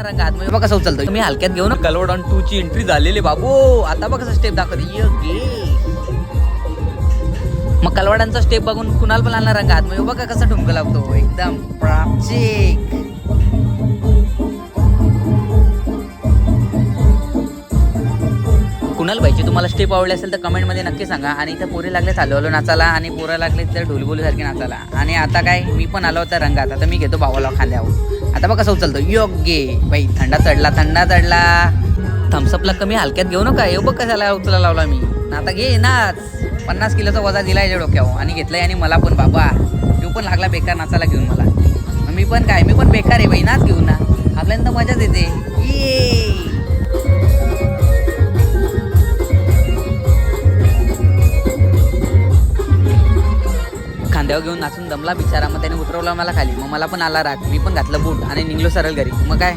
रंगात मग बघा कसं उचलतो मी हलक्यात घेऊन कलवड ऑन 2 ची एंट्री झालेली बाबू. आता बघा कसं स्टेप दाखवते मग कलवडांचा स्टेप बघून कुणाला पण आणला रंगात मग बघा कसं ठुमकं लावतो एकदम प्राचिक. कुणाल भाईची तुम्हाला स्टेप आवडली असेल तर कमेंटमध्ये नक्की सांगा. आणि इथं पोरे लागले हलवलो नाचाला आणि पोरं लागले तर ढोलबोलीसारखे नाचाला. आणि आता काय मी पण आलो होता रंगात. आता मी घेतो भावाला खांद्यावर. आता बघा कसं उचलतो योग्य बाई. थंडा चढला थम्सअपला कमी हलक्यात घेऊ नका. येऊ बघ कशाला उचला लावला मी. आता घे नाच. 50 किलोचा वजा दिला याच्या डोक्यावर आणि घेतलाय. आणि मला पण बाबा तू पण लागला बेकार नाचाला घेऊन मला. मी पण बेकार आहे बाई. नाच घेऊ ना आपल्याला तर मजाच येते. ये खांद्यावर घेऊन नाचून दमला बिचारा. मग त्याने उतरवला मला खाली. मग मला पण आला राग. मी पण घातलं बूट आणि निघलो सरळ घरी. मग काय